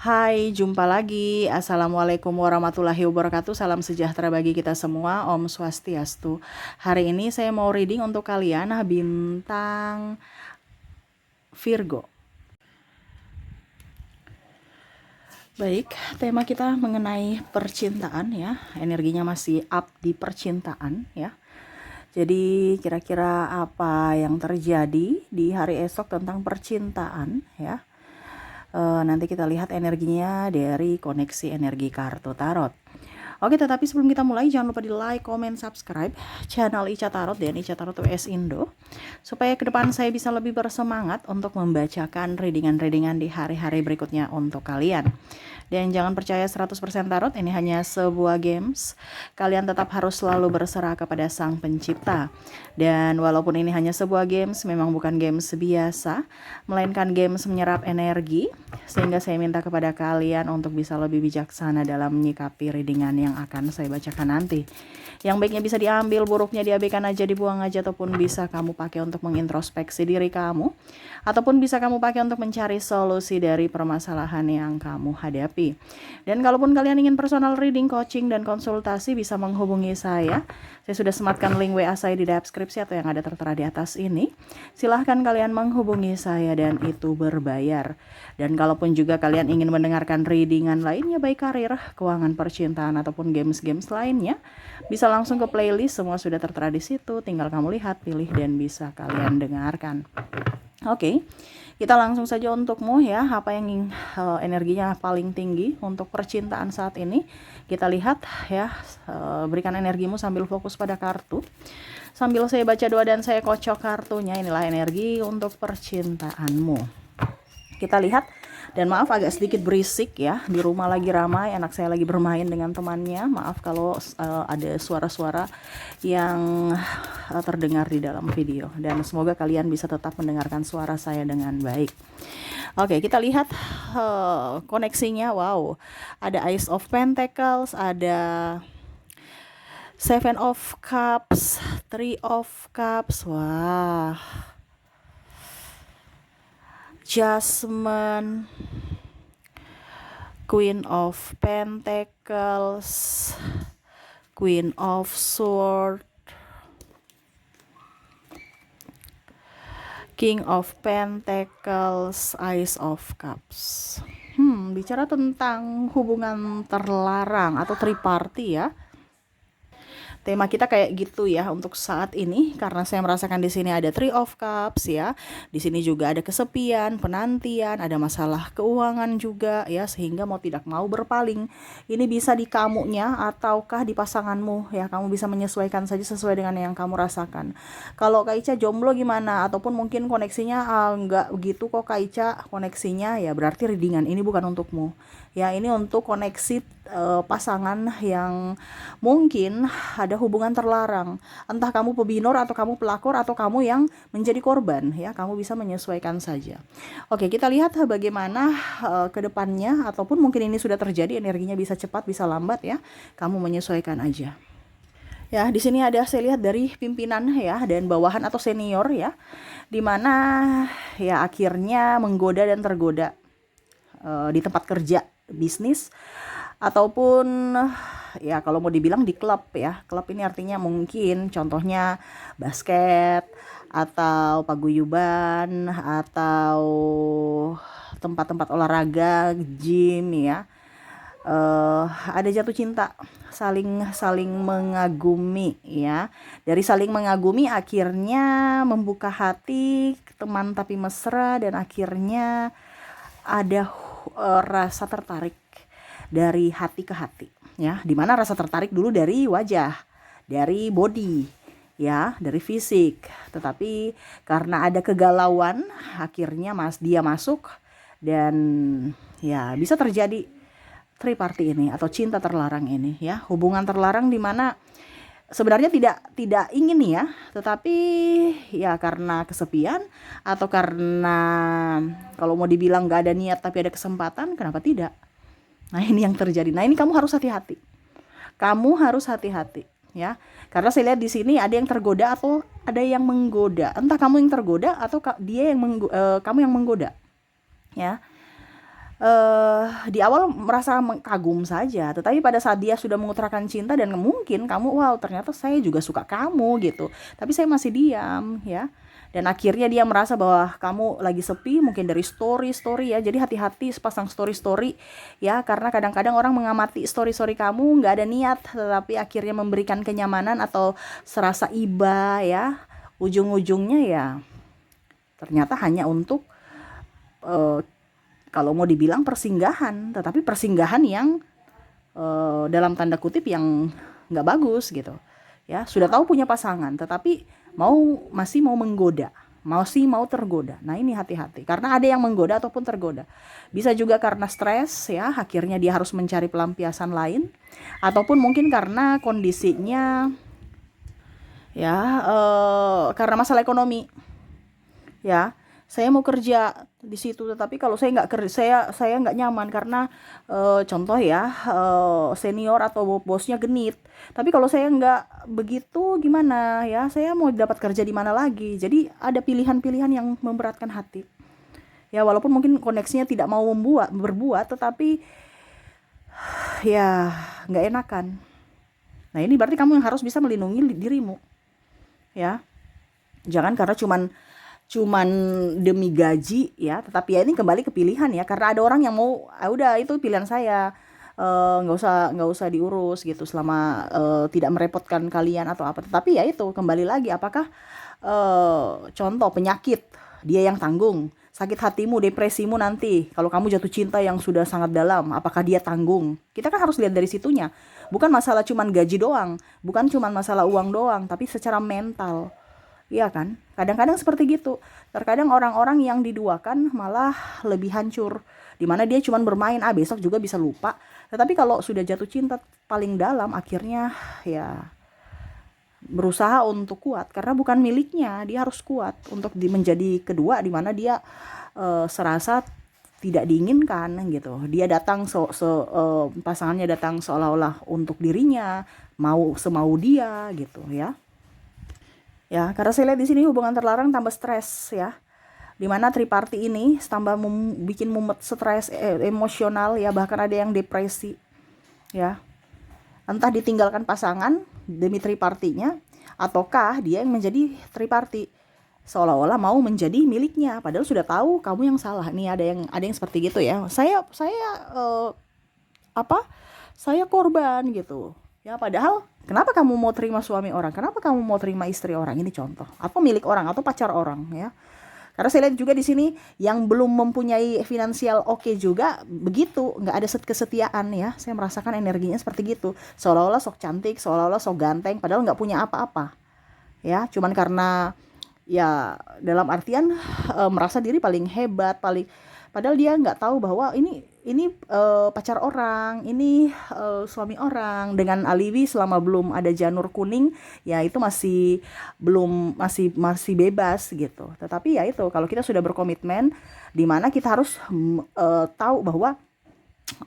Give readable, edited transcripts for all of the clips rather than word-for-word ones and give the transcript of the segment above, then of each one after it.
Hai, jumpa lagi. Assalamualaikum warahmatullahi wabarakatuh. Salam sejahtera bagi kita semua. Om Swastiastu. Hari ini saya mau reading untuk kalian bintang Virgo. Baik, tema kita mengenai percintaan ya. Energinya masih up di percintaan ya. Jadi kira-kira apa yang terjadi di hari esok tentang percintaan ya. Nanti kita lihat energinya dari koneksi energi kartu tarot. Oke, tetapi sebelum kita mulai jangan lupa di like, comment, subscribe channel Ica Tarot dan Ica Tarot US Indo supaya ke depan saya bisa lebih bersemangat untuk membacakan readingan-readingan di hari-hari berikutnya untuk kalian. Dan jangan percaya 100% tarot, ini hanya sebuah games. Kalian tetap harus selalu berserah kepada Sang Pencipta. Dan walaupun ini hanya sebuah games, memang bukan games biasa, melainkan games menyerap energi, sehingga saya minta kepada kalian untuk bisa lebih bijaksana dalam menyikapi readingan yang akan saya bacakan nanti. Yang baiknya bisa diambil, buruknya diabaikan aja, dibuang aja, ataupun bisa kamu pakai untuk mengintrospeksi diri kamu, ataupun bisa kamu pakai untuk mencari solusi dari permasalahan yang kamu hadapi. Dan kalaupun kalian ingin personal reading, coaching, dan konsultasi, bisa menghubungi saya. Saya sudah sematkan link WA saya di deskripsi atau yang ada tertera di atas ini. Silahkan kalian menghubungi saya dan itu berbayar. Dan kalaupun juga kalian ingin mendengarkan readingan lainnya, baik karir, keuangan, percintaan, ataupun games-games lainnya, bisa langsung ke playlist, semua sudah tertera di situ. Tinggal kamu lihat, pilih, dan bisa kalian dengarkan. Oke, kita langsung saja untukmu ya, apa yang energinya paling tinggi untuk percintaan saat ini. Kita lihat ya, berikan energimu sambil fokus pada kartu. Sambil saya baca doa dan saya kocok kartunya, inilah energi untuk percintaanmu. Kita lihat, dan maaf agak sedikit berisik ya, di rumah lagi ramai, anak saya lagi bermain dengan temannya. Maaf kalau ada suara-suara yang terdengar di dalam video, dan semoga kalian bisa tetap mendengarkan suara saya dengan baik. Oke, kita lihat koneksinya. Wow, ada Ace of Pentacles, ada Seven of Cups, Three of Cups. Wah, Jasmine, Queen of Pentacles, Queen of Swords, King of Pentacles, Ace of Cups. Bicara tentang hubungan terlarang atau triparty ya. Tema kita kayak gitu ya untuk saat ini, karena saya merasakan di sini ada Three of Cups ya. Di sini juga ada kesepian, penantian, ada masalah keuangan juga ya, sehingga mau tidak mau berpaling. Ini bisa di kamunya ataukah di pasanganmu ya. Kamu bisa menyesuaikan saja sesuai dengan yang kamu rasakan. Kalau Kak Ica jomblo gimana, ataupun mungkin koneksinya enggak begitu kok Kak Ica koneksinya, ya berarti readingan ini bukan untukmu. Ya, ini untuk koneksi pasangan yang mungkin ada hubungan terlarang. Entah kamu pebinor atau kamu pelakor atau kamu yang menjadi korban ya, kamu bisa menyesuaikan saja. Oke, kita lihat bagaimana ke depannya, ataupun mungkin ini sudah terjadi, energinya bisa cepat bisa lambat ya. Kamu menyesuaikan aja. Ya, di sini ada saya lihat dari pimpinan ya dan bawahan atau senior ya, dimana ya akhirnya menggoda dan tergoda di tempat kerja, bisnis, ataupun ya kalau mau dibilang di klub ya. Klub ini artinya mungkin contohnya basket atau paguyuban atau tempat-tempat olahraga, gym ya. Ada jatuh cinta, saling mengagumi ya. Dari saling mengagumi akhirnya membuka hati, teman tapi mesra, dan akhirnya ada rasa tertarik dari hati ke hati ya, dimana rasa tertarik dulu dari wajah, dari body ya, dari fisik, tetapi karena ada kegalauan akhirnya dia masuk, dan ya bisa terjadi triparty ini atau cinta terlarang ini ya, hubungan terlarang dimana sebenarnya tidak ingin ya, tetapi ya karena kesepian atau karena kalau mau dibilang gak ada niat tapi ada kesempatan, kenapa tidak? Nah, ini yang terjadi. Nah, ini kamu harus hati-hati. Kamu harus hati-hati ya. Karena saya lihat di sini ada yang tergoda atau ada yang menggoda. Entah kamu yang tergoda atau kamu yang menggoda. Ya. di awal merasa kagum saja, tetapi pada saat dia sudah mengutarakan cinta dan mungkin kamu, wow ternyata saya juga suka kamu gitu, tapi saya masih diam ya. Dan akhirnya dia merasa bahwa kamu lagi sepi, mungkin dari story-story ya. Jadi hati-hati pasang story-story ya, karena kadang-kadang orang mengamati story-story kamu nggak ada niat, tetapi akhirnya memberikan kenyamanan atau serasa iba ya. Ujung-ujungnya ya ternyata hanya untuk eh, kalau mau dibilang persinggahan, tetapi persinggahan yang dalam tanda kutip yang nggak bagus gitu ya. Sudah tahu punya pasangan tetapi masih mau menggoda, masih mau tergoda. Nah ini hati-hati, karena ada yang menggoda ataupun tergoda. Bisa juga karena stres ya, akhirnya dia harus mencari pelampiasan lain, ataupun mungkin karena kondisinya ya, karena masalah ekonomi ya. Saya mau kerja di situ, tetapi kalau saya nggak kerja, saya nggak nyaman karena contoh ya, senior atau bosnya genit. Tapi kalau saya nggak begitu gimana ya, saya mau dapat kerja di mana lagi. Jadi ada pilihan-pilihan yang memberatkan hati ya, walaupun mungkin koneksinya tidak mau berbuat, tetapi ya nggak enakan. Nah ini berarti kamu yang harus bisa melindungi dirimu ya. Jangan karena cuman demi gaji ya, tetapi ya ini kembali ke pilihan ya, karena ada orang yang mau, udah itu pilihan saya, nggak usah diurus gitu selama tidak merepotkan kalian atau apa. Tetapi ya itu kembali lagi, apakah contoh penyakit dia yang tanggung, sakit hatimu, depresimu nanti kalau kamu jatuh cinta yang sudah sangat dalam, apakah dia tanggung? Kita kan harus lihat dari situnya, bukan masalah cuman gaji doang, bukan cuman masalah uang doang, tapi secara mental. Iya kan? Kadang-kadang seperti gitu. Terkadang orang-orang yang diduakan malah lebih hancur. Dimana dia cuma bermain, besok juga bisa lupa. Tetapi kalau sudah jatuh cinta paling dalam, akhirnya ya berusaha untuk kuat. Karena bukan miliknya, dia harus kuat untuk menjadi kedua, dimana dia serasa tidak diinginkan gitu. Dia datang pasangannya datang seolah-olah untuk dirinya, semau dia gitu ya. Ya, karena saya lihat di sini hubungan terlarang tambah stres ya. Dimana triparty ini tambah bikin mumet, stres, emosional ya, bahkan ada yang depresi ya. Entah ditinggalkan pasangan demi tripartinya, ataukah dia yang menjadi triparty seolah-olah mau menjadi miliknya, padahal sudah tahu kamu yang salah. Nih ada yang seperti gitu ya. Saya apa? Saya korban gitu. Ya padahal kenapa kamu mau terima suami orang? Kenapa kamu mau terima istri orang? Ini contoh. Atau milik orang atau pacar orang ya. Karena saya lihat juga di sini yang belum mempunyai finansial oke juga begitu, nggak ada kesetiaan ya. Saya merasakan energinya seperti gitu. Seolah-olah sok cantik, seolah-olah sok ganteng, padahal nggak punya apa-apa. Ya, cuman karena ya dalam artian merasa diri paling hebat, padahal dia nggak tahu bahwa ini pacar orang, ini suami orang, dengan alibi selama belum ada janur kuning ya itu masih bebas gitu. Tetapi ya itu, kalau kita sudah berkomitmen, di mana kita harus tahu bahwa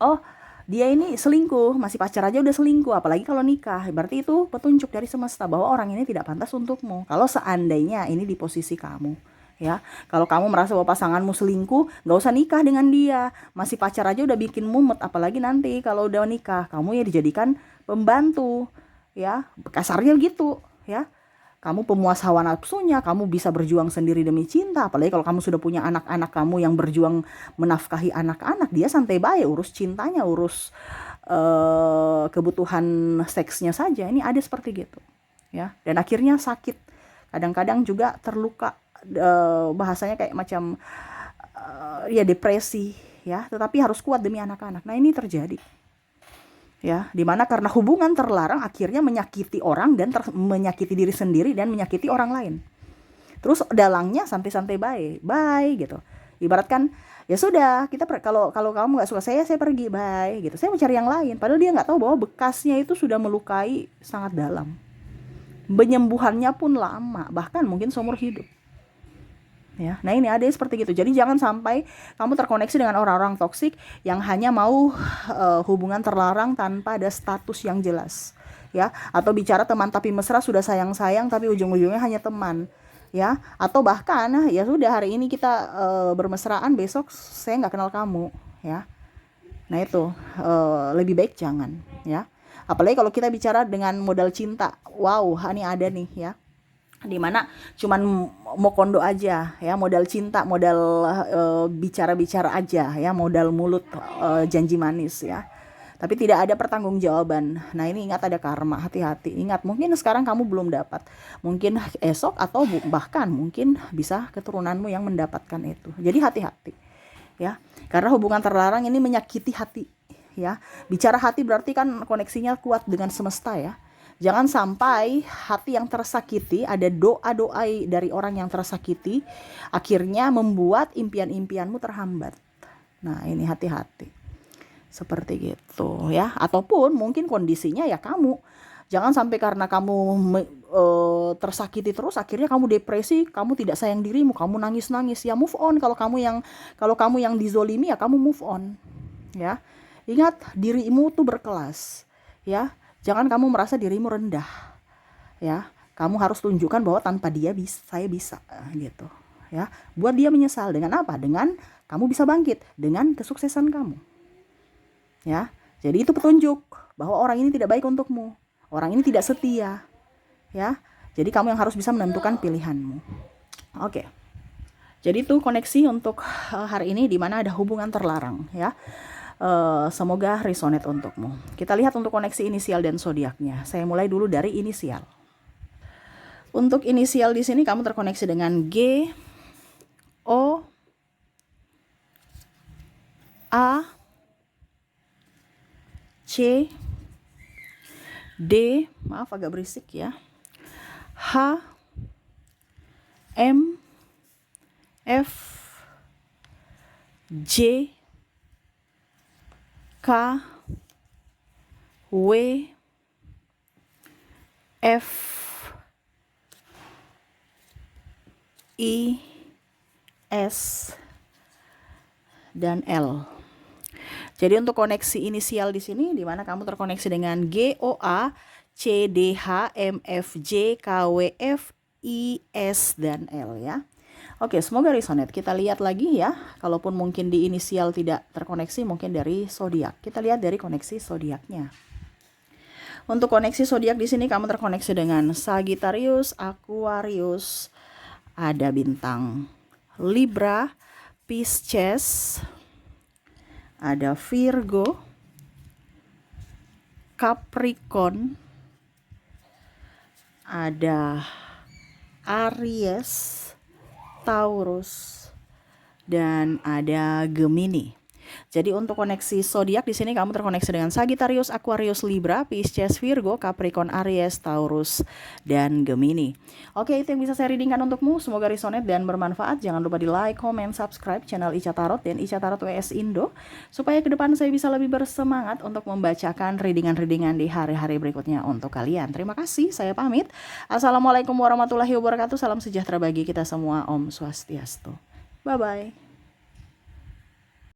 oh dia ini selingkuh, masih pacar aja udah selingkuh, apalagi kalau nikah. Berarti itu petunjuk dari semesta bahwa orang ini tidak pantas untukmu. Kalau seandainya ini di posisi kamu ya, kalau kamu merasa bahwa pasanganmu selingkuh, nggak usah nikah dengan dia. Masih pacar aja udah bikin mumet, apalagi nanti kalau udah nikah kamu ya dijadikan pembantu ya, kasarnya gitu ya. Kamu pemuas hawa nafsunya, kamu bisa berjuang sendiri demi cinta. Apalagi kalau kamu sudah punya anak-anak kamu yang berjuang menafkahi anak-anak, dia santai baik urus cintanya, urus kebutuhan seksnya saja. Ini ada seperti gitu ya, dan akhirnya sakit, kadang-kadang juga terluka, bahasanya kayak macam ya depresi ya, tetapi harus kuat demi anak-anak. Nah ini terjadi ya, dimana karena hubungan terlarang akhirnya menyakiti orang dan menyakiti diri sendiri dan menyakiti orang lain. Terus dalangnya santai-santai bye gitu. Ibaratkan ya sudah, kita kalau kamu nggak suka saya pergi, bye gitu. Saya mau cari yang lain. Padahal dia nggak tahu bahwa bekasnya itu sudah melukai sangat dalam. Penyembuhannya pun lama, bahkan mungkin seumur hidup. Ya, nah ini ada seperti gitu. Jadi jangan sampai kamu terkoneksi dengan orang-orang toksik yang hanya mau hubungan terlarang tanpa ada status yang jelas, ya. Atau bicara teman tapi mesra, sudah sayang-sayang tapi ujung-ujungnya hanya teman, ya. Atau bahkan ya sudah hari ini kita bermesraan, besok saya nggak kenal kamu, ya. Nah itu lebih baik jangan ya. Apalagi kalau kita bicara dengan modal cinta, wow, ini ada nih ya, dimana cuman mau kondo aja ya, modal cinta, modal bicara-bicara aja ya, modal mulut, janji manis ya, tapi tidak ada pertanggungjawaban. Nah ini ingat ada karma, hati-hati. Ingat, mungkin sekarang kamu belum dapat, mungkin esok atau bahkan mungkin bisa keturunanmu yang mendapatkan itu. Jadi hati-hati ya, karena hubungan terlarang ini menyakiti hati ya. Bicara hati berarti kan koneksinya kuat dengan semesta ya. Jangan sampai hati yang tersakiti, ada doa-doa dari orang yang tersakiti, akhirnya membuat impian-impianmu terhambat. Nah ini hati-hati, seperti gitu ya. Ataupun mungkin kondisinya ya kamu, jangan sampai karena kamu tersakiti terus akhirnya kamu depresi, kamu tidak sayang dirimu, kamu nangis-nangis. Ya move on. Kalau kamu yang dizolimi ya kamu move on ya. Ingat, dirimu tuh berkelas ya. Jangan kamu merasa dirimu rendah ya. Kamu harus tunjukkan bahwa tanpa dia saya bisa gitu ya. Buat dia menyesal. Dengan apa? Dengan kamu bisa bangkit, dengan kesuksesan kamu ya. Jadi itu petunjuk bahwa orang ini tidak baik untukmu, orang ini tidak setia ya. Jadi kamu yang harus bisa menentukan pilihanmu. Oke. Jadi itu koneksi untuk hari ini, di mana ada hubungan terlarang ya. Semoga resonate untukmu. Kita lihat untuk koneksi inisial dan zodiaknya. Saya mulai dulu dari inisial. Untuk inisial di sini kamu terkoneksi dengan G, O, A, C, D, maaf agak berisik ya, H, M, F, J, K, W, F, I, S, dan L. Jadi untuk koneksi inisial di sini, di mana kamu terkoneksi dengan G, O, A, C, D, H, M, F, J, K, W, F, I, S, dan L ya. Oke, semoga resonate. Kita lihat lagi ya. Kalaupun mungkin di inisial tidak terkoneksi, mungkin dari zodiak. Kita lihat dari koneksi zodiaknya. Untuk koneksi zodiak di sini kamu terkoneksi dengan Sagittarius, Aquarius, ada bintang Libra, Pisces, ada Virgo, Capricorn, ada Aries, Taurus, dan ada Gemini. Jadi untuk koneksi zodiak di sini kamu terkoneksi dengan Sagittarius, Aquarius, Libra, Pisces, Virgo, Capricorn, Aries, Taurus, dan Gemini. Oke, itu yang bisa saya readingkan untukmu. Semoga resonate dan bermanfaat. Jangan lupa di like, comment, subscribe channel Ica Tarot dan Ica Tarot WS Indo, supaya ke depan saya bisa lebih bersemangat untuk membacakan readingan-readingan di hari-hari berikutnya untuk kalian. Terima kasih, saya pamit. Assalamualaikum warahmatullahi wabarakatuh. Salam sejahtera bagi kita semua. Om Swastiastu. Bye-bye.